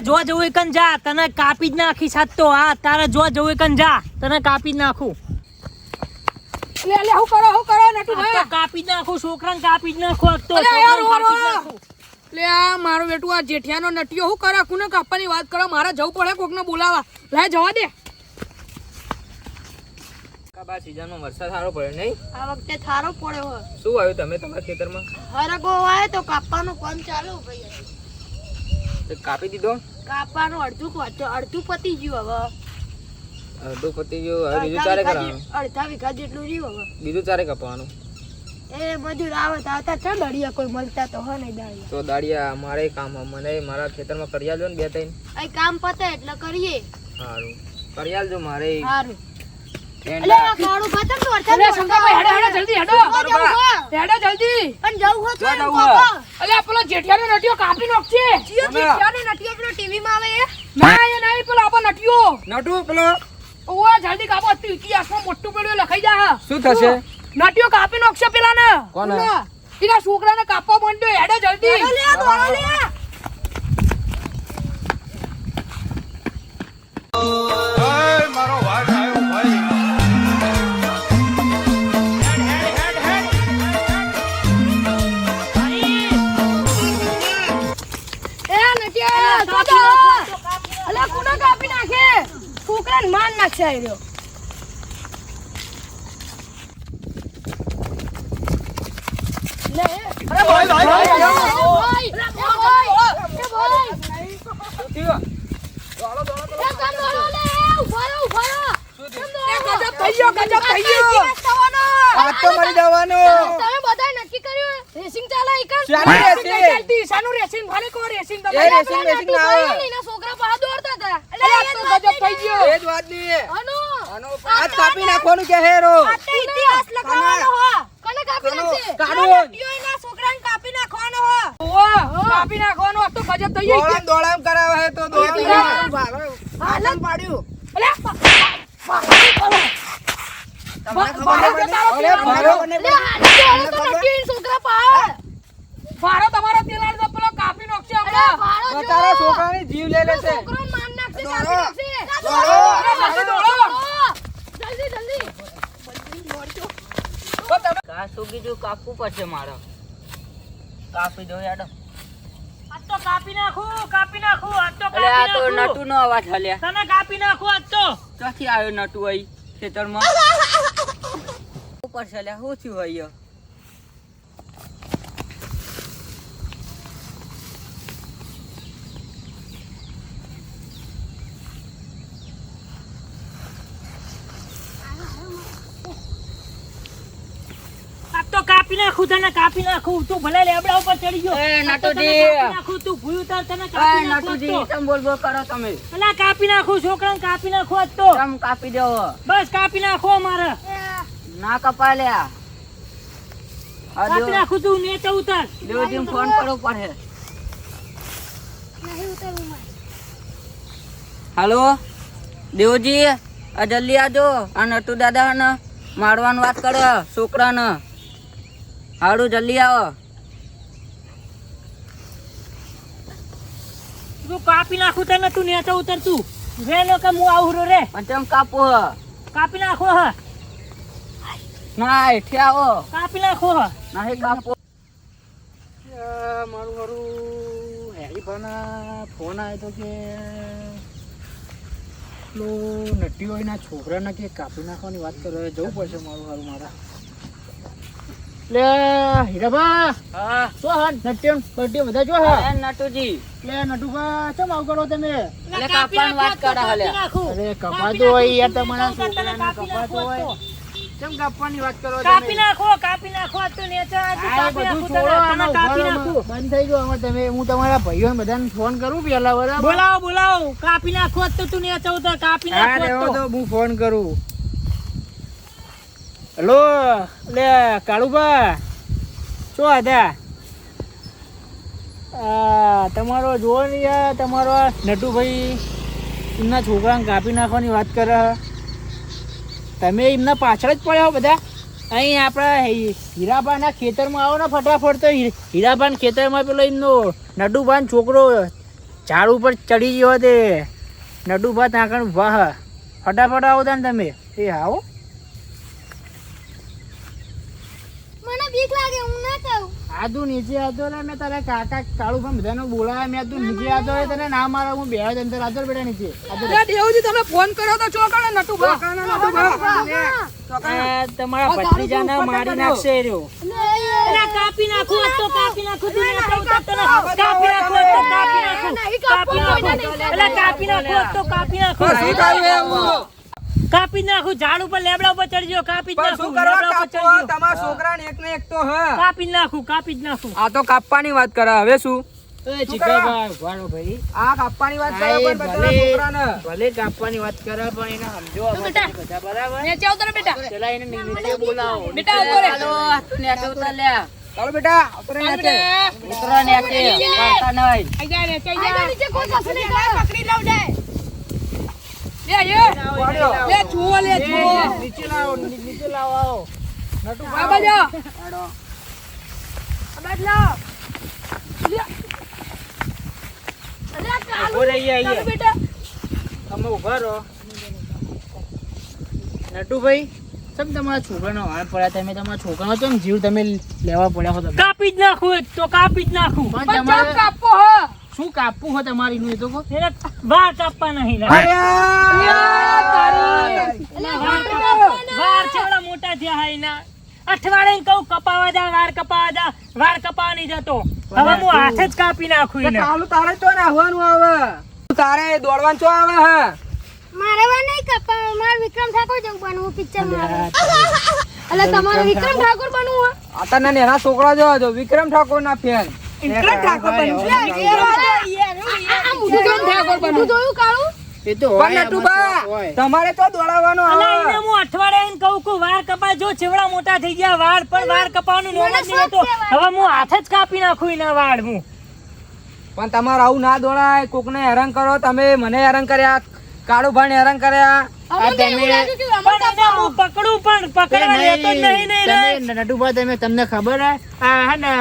જો જવું એ કન જા, તને કાપી જ નાખી સાત તો. હા તારે જો જવું એ કન જા, તને કાપી જ નાખું. લે હું કરો નટુ ભાઈ, કાપી જ નાખું, છોકરાને કાપી જ નાખું. તો લે આ મારું બેટું આ જેઠિયાનો નટિયો હું કરે, કોને કાપવાની વાત કરો, મારે જવું પડે કોકને બોલાવા. લે જવા દે. કાબા સીઝનમાં વરસાદ સારો પડ્યો નહીં? આ વખતે થારો પડ્યો હે. શું આવ્યું તમે તમારા ખેતરમાં? હરગો વાય તો કાપવાનું કામ ચાલુ ભાઈ. કાપી દીધો? કાપવાનું અડધું પતી ગયું હવે. અડધું પતી ગયું, હવે બીજું ચારે કરવાનું? અડધા વીઘા જેટલું રહ્યું હવે. બીજું ચારે કાપવાનું? એ મજૂર આવે તો આવતા ચા દળિયા કોઈ મળતા તો હે નહીં દળિયા. તો દાડિયા મારે કામ મને મારા ખેતરમાં કરી આલજો ને 2-3. આ કામ પતે એટલે કરીએ. સારું કરી આલજો મારે. સારું. અલે આ કાળું ખતમ તો વરસાદ. અલે શંકાભાઈ હેડો જલ્દી હેડો. હેડો જલ્દી. પણ જવું હો તો અલે પેલો જેઠિયાનો નટિયો કાપી નાખશે. જેઠિયાનો નટિયો પેલો ટીવી માં આવે એ ના એ નહીં, પેલો આપણો નટિયો નટુ પેલો ઓવા જલ્દી કાપો, ઇતિહાસમાં મોટું પડ્યું લખાઈ જા. શું થશે? નટિયો કાપી નાખશે પેલાને. કોને? એના છોકરાને કાપવા માંડ્યો. હેડો જલ્દી. લે દોડો લે. મારો ભાઈ આવ્યો ભાઈ. એ નટિયા દાદા, અલે કોને કાપી નાખે? છોકરાને માર નાખશે આ રહ્યો. લે અરે ભાઈ ગજબ થઈ ગયો. આ તો મરી જવાનો. તમે બધા નક્કી કર્યું રેસિંગ ચાલે ઈકન. ચાલતી સાનું રેસિંગ ભલે કો રેસિંગ તમે એ રેસિંગ ના આવે. એના છોકરા બહાર દોડતા હતા. અરે આ તો ગજબ થઈ ગયો. એ જ વાત ની. અનુ આનો આ કાપી નાખવાનું કે હેરો. આતે ઇતિહાસ લખાવાનો હો. કને કાપી નાખશે? કાઢો. નટિયોના છોકરાને કાપી નાખવાનો હો. ઓવા કાપી નાખવાનો. આ તો ગજબ થઈ ગયો. દોડામ દોડામ કરાવે હે તો દોડામ હાલન પાડ્યું. અલે છોકરા પાડ. ભારો તમારો તેલાડ તો પેલો કાપી નાખશે હમણાં. તારા છોકરાની જીવ લઈ લેશે. છોકરો માર નાખશે, દોડો. કાપી નાખશે. દોડો. જલ્દી. કાસુ કીધું કાપવું પડશે મારે. કાપી દો યાડો. આજ તો કાપી નાખું. આજ તો અલે આ તો કાપી નાખું. નટુ નો અવાજ હલ્યા. તને કાપી નાખું આજ તો. ક્યાંથી આવ્યો નટુ અહીં ખેતરમાં? ઉપર છે લ્યા, શું થયું અહીંયા? આજ તો કાપી નાખું, તને કાપી નાખું. તું ભલે લેબડા ઉપર ચડી ગયો. એ આજ તો તને નટુજી. કાપી નાખું. તું ભૂયું તાર તને કાપી નાખું આજ તો. તમે બોલ કરો તમે. અલા કાપી નાખું, છોકરાને કાપી નાખું આજ તો. તમે કાપી દેવો. બસ કાપી નાખો મારે. ના કપા લ્યા. કાપી નાખું. તું નેચે ઉતાર. દેવજી ફોન કરવો પડે. હાલો દેવજી, આ જલ્દી આજો. આ નટુ દાદા ને મારવાની વાત કરે છોકરાને. હારું જલ્દી આવો. તું કાપી નાખું તને. તું નેચે ઉતર. તું રે નો કે હું આવું રે. પણ તેમ કાપો હ. કાપી નાખો હ. ના એઠે આવો. કાપી નાખો હ. નહીં કાપો. મારું હેરી ભાના ફોન આવ્યો તો કે નટીઓ એના છોકરાને કે કાપી નાખવાની વાત કરે. જવું પડશે મારું મારા. લે હીરાબા, હા શું હા નટ્યો બર્થડે બધા જો હા. એ નટુજી. લે નટુબા કેમ આવું કરો તમે? એટલે કાપવાની વાત કરે હાલ્યા. અરે કપાતો હોય યાર, તમારા છોકરાને કપાતો હોય. કેમ કાપવાની વાત કરો કાપી તમે? નાખો. આજ તો નેચે આ કાપી બધું નાખું. છોડો, તને કાપી નાખું. બંધ થઈ ગયો. હવે તમે હું તમારા ભાઈઓ બધાને ફોન કરું પેલા બરાબર. બોલાવો. કાપી નાખો આજ તો. તું નેચે ઉતર. કાપી હા નાખો રેવો આજ તો તો. હું ફોન કરું. હેલો લે કાળુબા, શું હતા? તમારો જોવો ને યાર, તમારો આ નટુભાઈ એમના છોકરાને કાપી નાખવાની વાત કરે. તમે એમના પાછળ જ પડ્યા બધા. અહીં આપણા હીરાબાના ખેતરમાં આવો ને ફટાફટ. તો હીરાબાના ખેતરમાં પેલો એમનો નટુભાઈનો છોકરો ઝાડ ઉપર ચડી ગયો તે નટુભા ત્યાં આગળ ઊભા હ ફટાફટ આવો તા ને તમે એ આવો મને બીક લાગે હું ના કહું. આદુ નીચે આતો રે મેં તારા કાકા કાળુ પણ બધાને બોલાયા મેં તું નીચે આતો રે તને ના મારા હું બે અંદર આતો બેટા નીચે આતો રે. લે દેવજી તમે ફોન કર્યો તો ચોકાણે નટુભા તમારા ભત્રીજાને મારી નાખશે એ રહ્યો. અલા કાપી નાખું હોત તો કાપી નાખું તું ના કહું તો તને કાપી નાખું હોત તો કાપી નાખું કાપી નાખું અલા કાપી નાખું હોત તો કાપી નાખું કાપી નાખું ઝાડ ઉપર લેબડા ઉપર ચડી ગયો કાપી જ નાખું લેબડા ઉપર ચડી ગયો તમારા છોકરાને એક ને એક તો હ કાપી જ નાખું આ તો કાપવાની વાત કરે હવે શું એ જીગાભાઈ વાળો ભાઈ આ કાપવાની વાત કરે આ એ પણ બધા છોકરાને ભલે કાપવાની વાત કરે પણ એને સમજો બેટા. બધા બરાબર નીચે આવતો રે બેટા પેલા એને નીચે બોલાવો બેટા આવતો રે તું નેચે ઉતર લે ચાલો બેટા ઉતરે નેચે ઉતરો નેચે પડતા નહીં આઈ જા રે આઈ જા નીચે કોઈ કશું નહીં કરે. પકડી લઉં જાય. લે જુઓ લે જુઓ નીચે લાવો નીચે લાવો આવો આ બાજુ ઉભો રહી આઈએ બેટા તમે ઉભા રહો નટુભાઈ કેમ તમારા છોકરાનો હાલ પડ્યા તમે તમારા છોકરાનો કેમ જીવ તમે લેવા પડ્યા હો તમે કાપી જ નાખું એક તો કાપી જ નાખું પણ પણ તમારે ચમ કાપો હ શું કાપવું હોય તમારી નું એ તો કહો એને વાર કાપવા નહીં લા. વાર ચેવડા મોટા થયા હે એના અઠવાડિયે કહું કપાવા જા વાર કપાવા નહીં જતો હવે હું હાથે જ કાપી નાખું એને કાલું તારે તો નાહવાનું આવે તારે દોડવાનું ચો આવે હે મારે વા નહીં કપા મારે વિક્રમ ઠાકોર જેવું બનવું પિક્ચર માં. એટલે તમારે વિક્રમ ઠાકોર બનવું હોય? આ તને નેના છોકરા જો વિક્રમ ઠાકોર ના ફેન વિક્રમ ઠાકોર બનવું આ મોઢું જોયું કાળું? એ તો પણ હોય નટુબા હોય. તમારે તો દોડાવવાનું અલા એને આવે હું અઠવાડિયે કહું કે વાર કપા જો ચેવડા મોટા થઈ ગયા વાળ પણ વાર કપાવાનું નોમ જ નહીં લેતો હવે હું હાથે જ કાપી નાખું એના વાળ હું પણ તમારે આવું ના દોડાય કોકને હેરાન કરો તમે મને હેરાન કર્યા કાળુભાઈ ને હેરાન કર્યા આ તમે પણ એને હું પકડું પણ પકડવા લેતો જ નહીં રે તમે નટુભા તમે તમને ખબર હે આ હે ને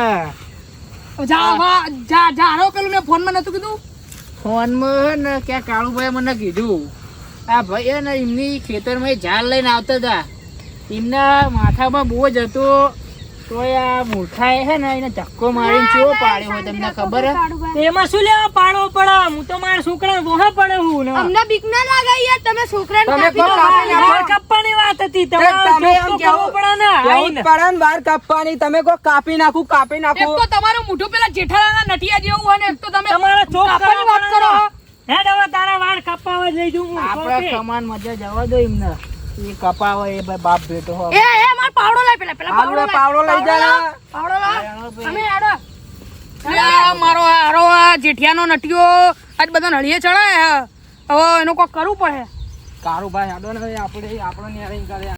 જાણો પેલું મેં ફોન માં નતું કીધું ફોનમાં હે ને ક્યાં કાળુભાઈ મને કીધું આ ભાઈ હે ને એમની ખેતરમાં ઝાડ લઈને આવતા હતા એમના માથામાં બોજ હતો તો આ મૂર્ખાએ હે ને એને ધક્કો મારીને ચેવો પાડ્યો હોય તમને ખબર હે એમાં શું લેવા પાડવો પડે હું તો મારા છોકરા વોહા પડે હું ને અમને બીક ના લાગે યાર તમે છોકરાને તમે કાપી કોણ દો. કાપી નાખો? વાર કાપવાની વાત હતી તમે તમારે એમ ચોખ્ખું કહેવું- કરવું પડે ને કેવું જ આઈને. પડે ને વાર કાપવાની તમે કોઈ કાપી નાખું એક તો તમારું મોઢું પેલા જેઠાલાલના નટિયા જેવું હોય ને એક તો તમે તમારે ચોખ કાપવાની વાત કરો હો. હેડ હવે તારા વાળ કપાવા જ લઈ જઉં હું આપડે ઓકે. કમાન મજા જવા દો એમને એ કપાવો એ ભાઈ બાપ બેટો હો એ માર પાવડો લાય પેલા પાવડો લઈ જાય પાવડો લાવ તમે હેડો મારો હારો આ જેઠિયાનો નટિયો આજ બધા નળીએ ચડાય હે. હવે એનું કોઈ કરવું પડે કાળુભાઈ આડો ને આપણે આપણો હેરાન કર્યા